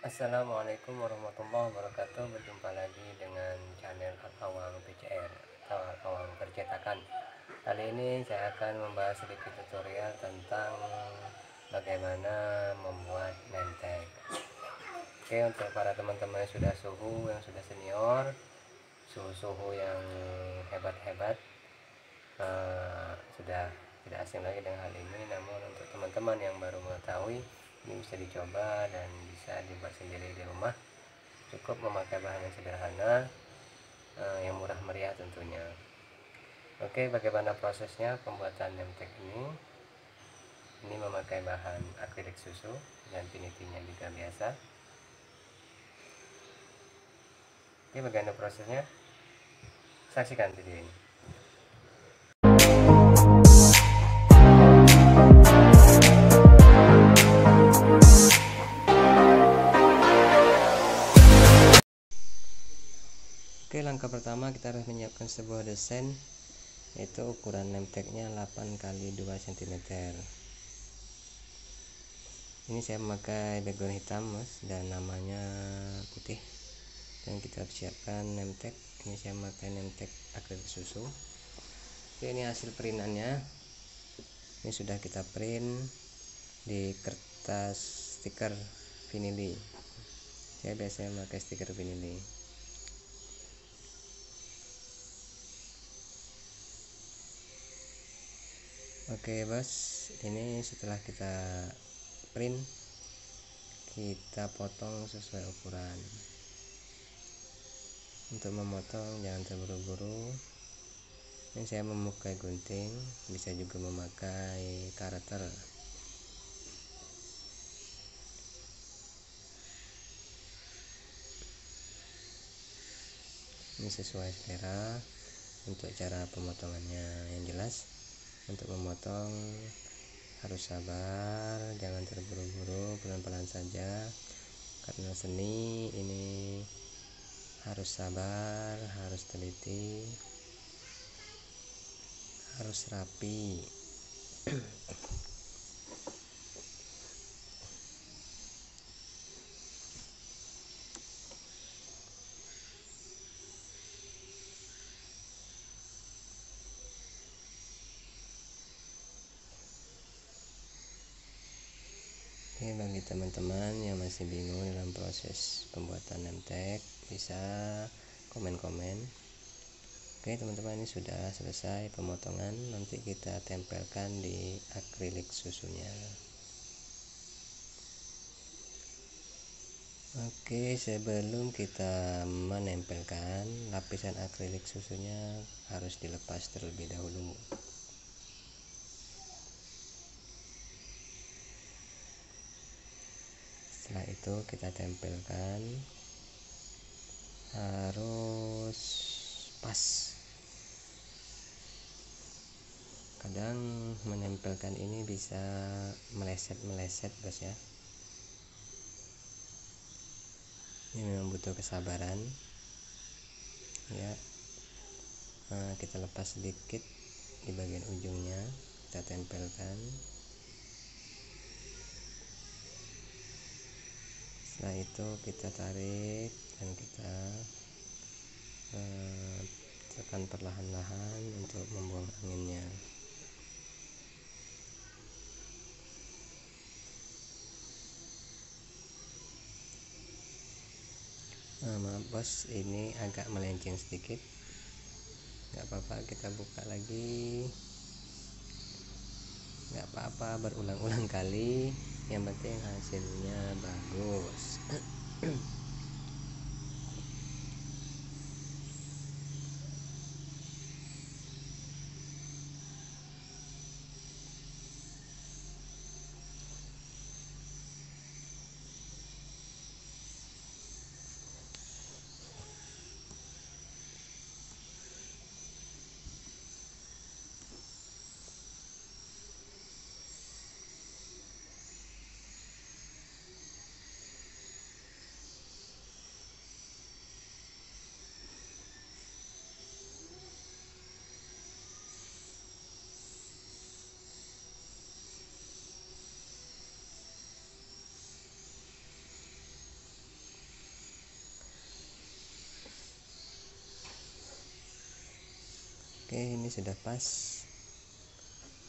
Assalamualaikum warahmatullahi wabarakatuh. Berjumpa lagi dengan channel Al-Awang PCR atau Al-Awang Percetakan. Kali ini saya akan membahas sedikit tutorial tentang bagaimana membuat name tag. Oke, untuk para teman-teman yang sudah senior, suhu-suhu yang hebat-hebat, sudah tidak asing lagi dengan hal ini. Namun untuk teman-teman yang baru mengetahui, ini bisa dicoba dan bisa dibuat sendiri di rumah. Cukup memakai bahan yang sederhana, yang murah meriah tentunya. Oke, bagaimana prosesnya pembuatan name tag ini? Ini memakai bahan akrilik susu dan pinitinya juga biasa. Oke, bagaimana prosesnya? Saksikan video ini. Oke, langkah pertama kita harus menyiapkan sebuah desain, yaitu ukuran name tag-nya 8x2 cm. Ini saya memakai background hitam, Mas, dan namanya putih. Dan kita siapkan name tag. Ini saya memakai name tag akrilik susu. Oke, ini hasil printannya. Ini sudah kita print di kertas stiker vinili. Saya biasanya memakai stiker vinili. Oke, bos, ini setelah kita print, kita potong sesuai ukuran. Untuk memotong jangan terburu-buru. Ini saya memakai gunting, bisa juga memakai karakter. Ini sesuai selera. Untuk cara pemotongannya yang jelas, untuk memotong harus sabar, jangan terburu-buru, pelan-pelan saja, karena seni ini harus sabar, harus teliti, harus rapi. Oke, bagi teman-teman yang masih bingung dalam proses pembuatan name tag, bisa komen-komen. Oke teman-teman, ini sudah selesai pemotongan. Nanti kita tempelkan di akrilik susunya. Oke, sebelum kita menempelkan, lapisan akrilik susunya harus dilepas terlebih dahulu. Setelah itu kita tempelkan, harus pas. Kadang menempelkan ini bisa meleset-meleset, bos ya. Ini memang butuh kesabaran ya. Kita lepas sedikit di bagian ujungnya, kita tempelkan. Setelah itu kita tarik dan kita tekan perlahan-lahan untuk membuang anginnya. Maaf bos, ini agak melenceng sedikit, nggak apa-apa, kita buka lagi, nggak apa-apa, berulang-ulang kali, yang penting hasilnya bagus. ini sudah pas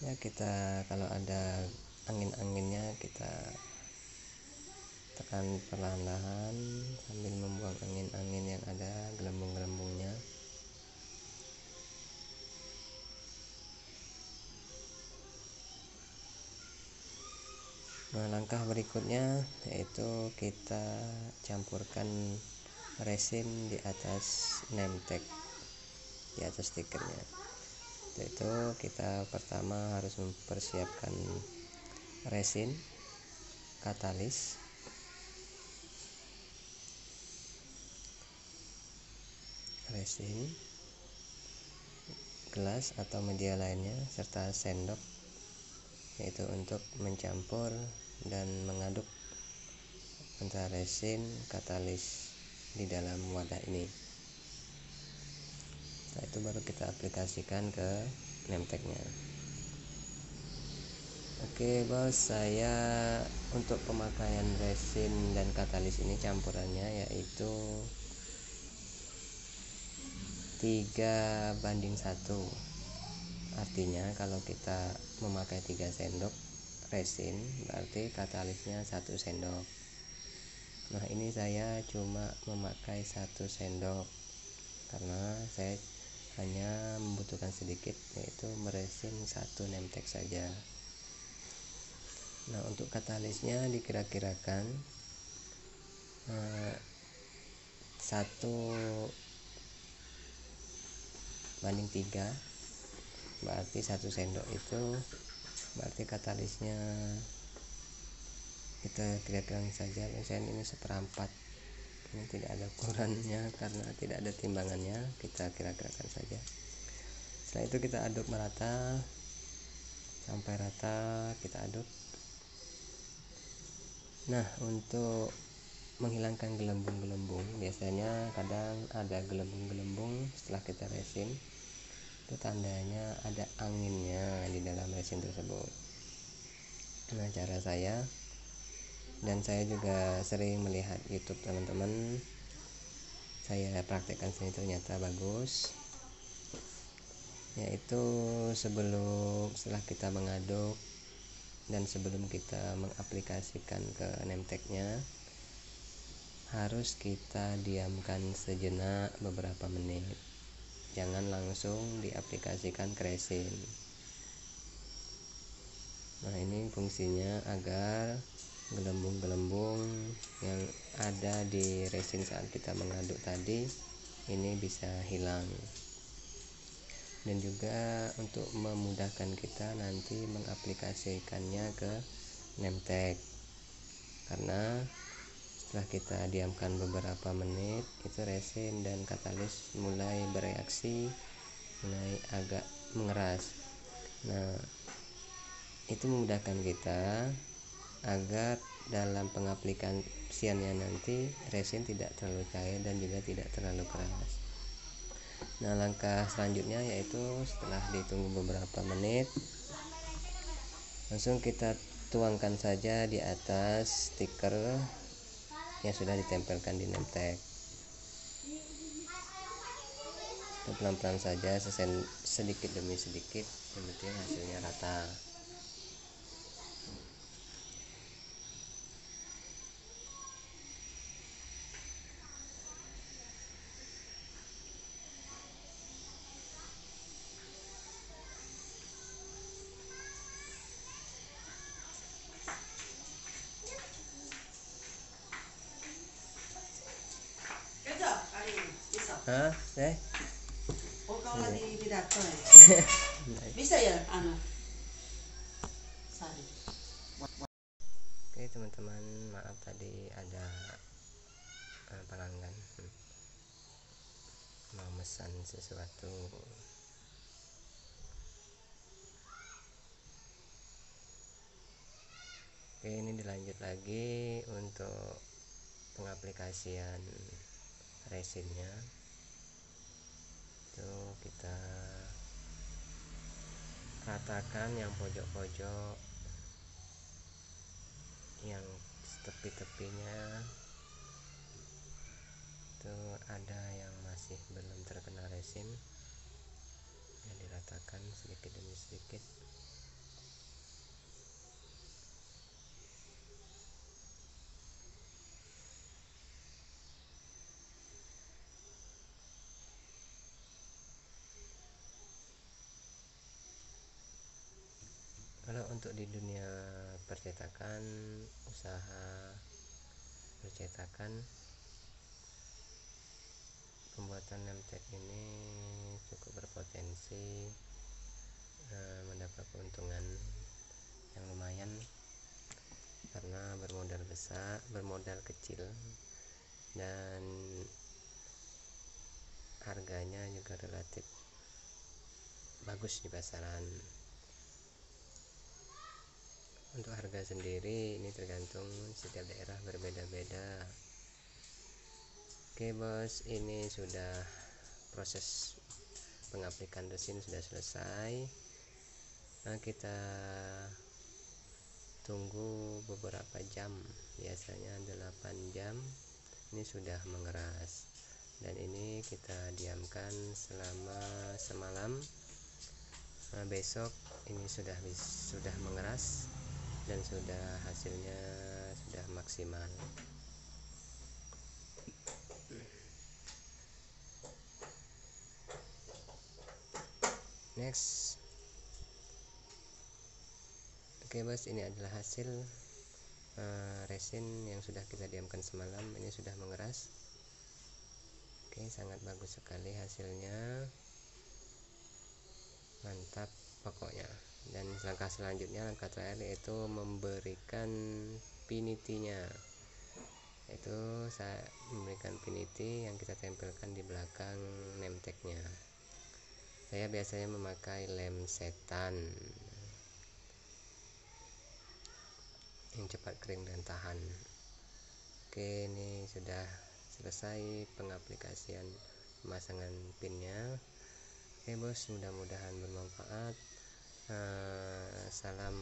ya. Kita kalau ada angin-anginnya kita tekan perlahan-lahan sambil membuang angin-angin yang ada gelembung-gelembungnya. Nah, langkah berikutnya yaitu kita campurkan resin di atas name tag, di atas stikernya. Yaitu kita pertama harus mempersiapkan resin, katalis, gelas atau media lainnya, serta sendok, yaitu untuk mencampur dan mengaduk antara resin, katalis di dalam wadah ini. Setelah itu baru kita aplikasikan ke name tag-nya. Oke bos, saya untuk pemakaian resin dan katalis ini campurannya yaitu 3:1. Artinya kalau kita memakai 3 sendok resin berarti katalisnya 1 sendok. Nah, ini saya cuma memakai 1 sendok karena saya hanya membutuhkan sedikit, yaitu meresin 1 name tag saja. Nah, untuk katalisnya dikira-kirakan 1:3, berarti 1 sendok itu berarti katalisnya kita kira-kirakan saja. Misalnya ini 1/4, ini tidak ada ukurannya karena tidak ada timbangannya, kita kira-kirakan saja. Setelah itu kita aduk merata sampai rata, kita aduk. Nah, untuk menghilangkan gelembung-gelembung, biasanya kadang ada gelembung-gelembung setelah kita resin, itu tandanya ada anginnya di dalam resin tersebut. Nah, cara saya, dan saya juga sering melihat YouTube teman-teman, saya praktekkan sini ternyata bagus, yaitu setelah kita mengaduk dan sebelum kita mengaplikasikan ke name tag-nya, harus kita diamkan sejenak beberapa menit. Jangan langsung diaplikasikan ke resin. Nah, ini fungsinya agar gelembung-gelembung yang ada di resin saat kita mengaduk tadi ini bisa hilang. Dan juga untuk memudahkan kita nanti mengaplikasikannya ke name tag. Karena setelah kita diamkan beberapa menit, itu resin dan katalis mulai bereaksi, mulai agak mengeras. Nah, itu memudahkan kita agar dalam pengaplikasiannya nanti resin tidak terlalu cair dan juga tidak terlalu keras. Nah, langkah selanjutnya yaitu setelah ditunggu beberapa menit, langsung kita tuangkan saja di atas stiker yang sudah ditempelkan di name tag. Pelan-pelan saja, sedikit demi sedikit, yang penting hasilnya rata. Hah? Oh, kau lagi pidato ya? Bisa ya, Sari. Oke teman-teman, maaf tadi ada pelanggan mau mesan sesuatu. Oke, ini dilanjut lagi untuk pengaplikasian resinnya. Itu kita ratakan yang pojok-pojok, yang tepi-tepinya itu ada yang masih belum terkena resin, jadi ratakan sedikit demi sedikit. Kalau untuk di dunia percetakan, usaha percetakan, pembuatan name tag ini cukup berpotensi mendapat keuntungan yang lumayan, karena bermodal kecil, dan harganya juga relatif bagus di pasaran. Untuk harga sendiri ini tergantung setiap daerah berbeda-beda. Oke bos, ini sudah proses pengaplikan resin sudah selesai. Nah, kita tunggu beberapa jam, biasanya 8 jam. Ini sudah mengeras, dan ini kita diamkan selama semalam. Nah, besok ini sudah mengeras dan hasilnya sudah maksimal. Next. Oke bos, ini adalah hasil resin yang sudah kita diamkan semalam. Ini sudah mengeras. Oke, sangat bagus sekali hasilnya, mantap pokoknya. Dan langkah selanjutnya, langkah terakhir, yaitu memberikan pinitinya. Itu saya memberikan piniti yang kita tempelkan di belakang name tag-nya. Saya biasanya memakai lem setan yang cepat kering dan tahan. Oke, ini sudah selesai pengaplikasian pemasangan pinnya. Oke bos, mudah-mudahan bermanfaat. Salam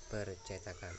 percetakan.